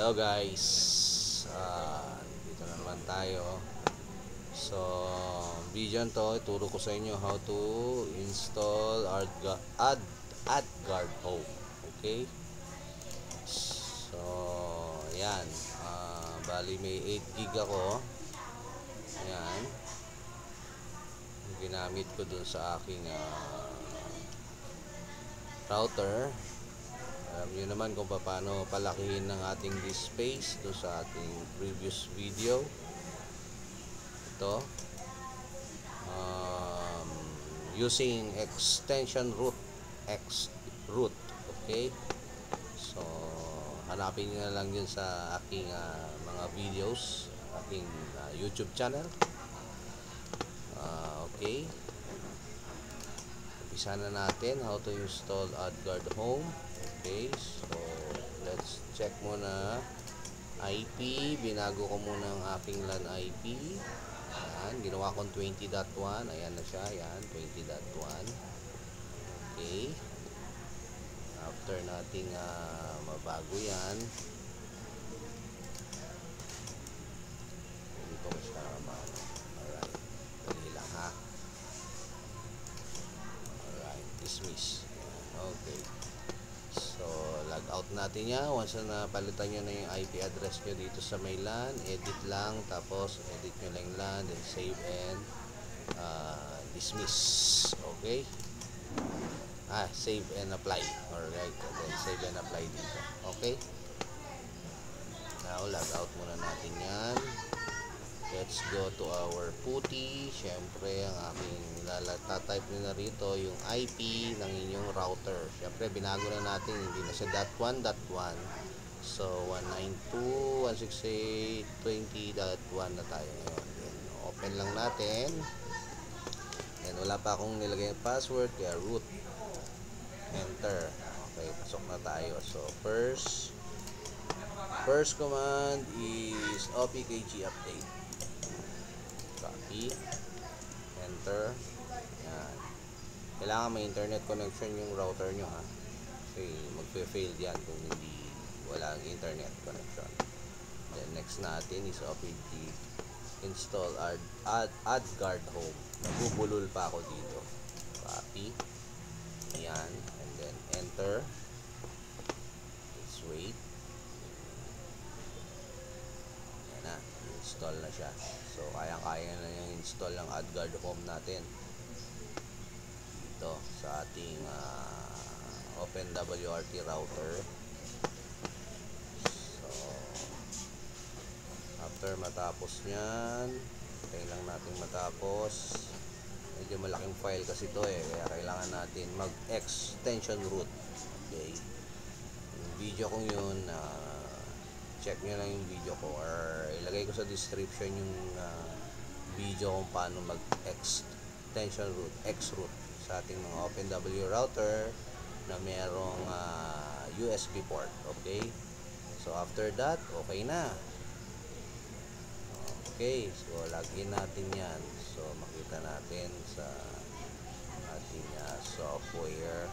Hello guys, dito na naman tayo. So, video to, ituro ko sa inyo how to install AdGuard Home. Okay? So, yan. Bali may 8 gig ako. Yan. Ginamit ko dun sa aking router. Alam nyo naman kung paano palakihin ng ating disk space doon sa ating previous video. Ito using extension root xroot. Okay, so hanapin nyo na lang yun sa aking mga videos, aking YouTube channel. Okay, umpisa na natin how to install AdGuard Home. Okay, so let's check muna IP. Binago ko muna ang aking LAN IP. Ayan, ginawa kong 20.1. Ayan na siya, ayan, 20.1. Okay, after nating mabago yan, dito ko siya alright, dali lang ha. Alright, dismiss. Okay, so log out natin yan. Once na palitan nyo na yung IP address nyo dito sa may LAN, edit lang, tapos edit nyo lang yung LAN, then save and dismiss. Okay, save and apply. Alright, then save and apply dito. Okay, now log out muna natin yan. Let's go to our PuTTY. Siyempre, ang aking type nyo na rito yung IP ng inyong router. Siyempre, binago na natin. Hindi na siya .1.1. So, 192.168.20.1 na tayo ngayon. Then, open lang natin. And wala pa akong nilagay yung password. Kaya root. Enter. Okay, pasok na tayo. So, first command is opkg update. Copy, enter. Yan. Kailangan may internet connection yung router nyo ha, kasi magpe-fail yan kung hindi walang internet connection. Then next natin is opkg install AdGuard Home. Nabubulol pa ako dito. Copy, yan, and then enter. Let's wait. Yan na, install na siya. So, kaya-kaya na yung install ng AdGuard Home natin dito sa ating OpenWRT router. So, after matapos nyan, tayo lang natin matapos. Medyo malaking file kasi ito kaya kailangan natin mag-extension root. Okay, yung video kong yun, check nyo lang yung video ko, or ilagay ko sa description yung video kung paano mag-extension root, xroot sa ating mga OpenW router na merong USB port. Okay, so after that, okay na. Okay, so login natin yan. So makita natin sa ating software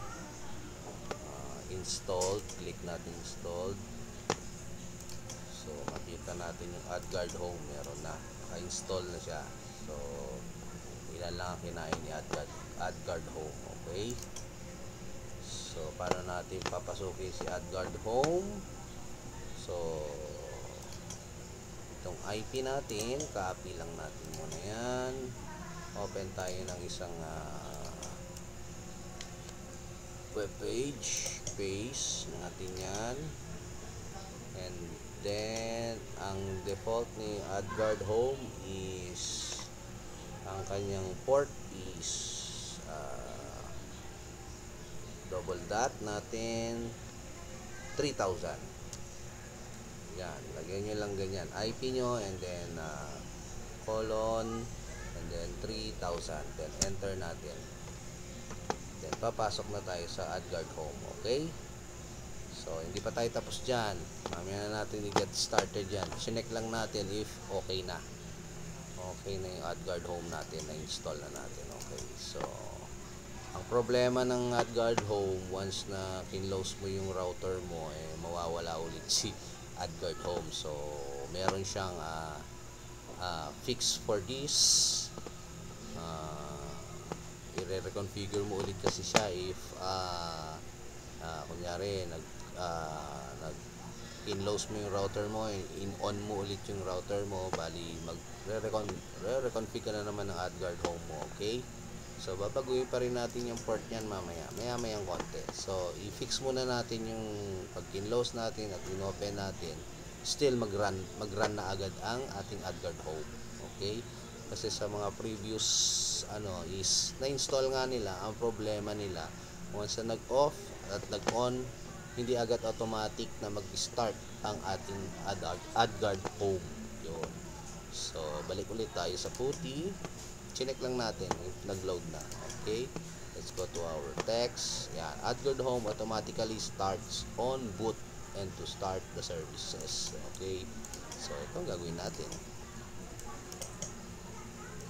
installed, click natin installed. So, makita natin yung AdGuard Home. Meron na. Naka-install na siya. So, ilan lang ang kinain ni AdGuard Home. Okay? So, paano natin papasukin si AdGuard Home? So, itong IP natin, copy lang natin muna yan. Open tayo ng isang webpage. Paste natin yan. And then, ang default ni AdGuard Home is, ang kanyang port is double dot natin 3000. Yan, lagyan nyo lang ganyan IP nyo, and then colon, and then 3000, then enter natin. Then papasok na tayo sa AdGuard Home. Okay, so hindi pa tayo tapos dyan. Mamaya na natin i-get started dyan. Sinek lang natin if okay na. Okay na yung AdGuard Home natin, na-install na natin. Okay, so ang problema ng AdGuard Home, once na kinlose mo yung router mo, mawawala ulit si AdGuard Home. So meron siyang fix for this. I-reconfigure mo ulit kasi siya if kunyari nag in-close mo yung router mo, in-on mo ulit yung router mo, bali re-reconfigure ka na naman ng AdGuard Home mo. Okay, so babaguhin pa rin natin yung port niyan maya-mayang konti. So i-fix muna natin yung pag in-close natin at in-open natin, still mag-run na agad ang ating AdGuard Home. Okay, kasi sa mga previous is na-install nga nila. Ang problema nila, once na nag-off at nag-on, hindi agad automatic na mag-start ang ating AdGuard Home. Yun. So balik ulit tayo sa PuTTY. Chinek lang natin if nag-load na. Okay, let's go to our text. Yan, AdGuard Home automatically starts on boot and to start the services. Okay, so ito ang gagawin natin.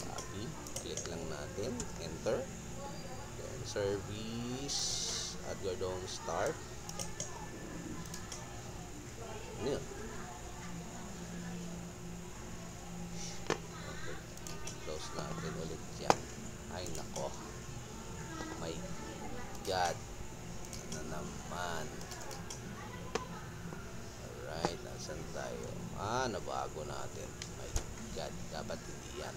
Copy, click lang natin, enter, then service AdGuard Home start. Ano yun? Okay, close natin ulit yan. Ay nako, my god, ano naman. Alright, nasan tayo? Nabago natin. My god, dapat hindi yan.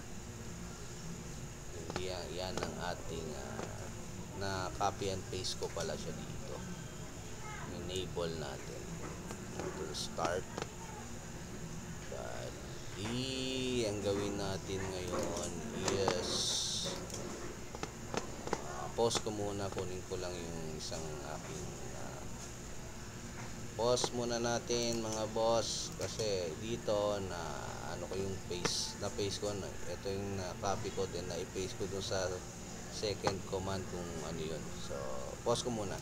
Hindi yan ang ating na copy and paste ko pala siya dito. Enable natin to start. Bali, ang gawin natin ngayon is pause ko muna, kunin ko lang yung isang aking pause muna natin mga boss, kasi dito na ko yung paste ko na ito yung copy ko, then na i-paste ko dun sa second command kung ano yun. So pause ko muna.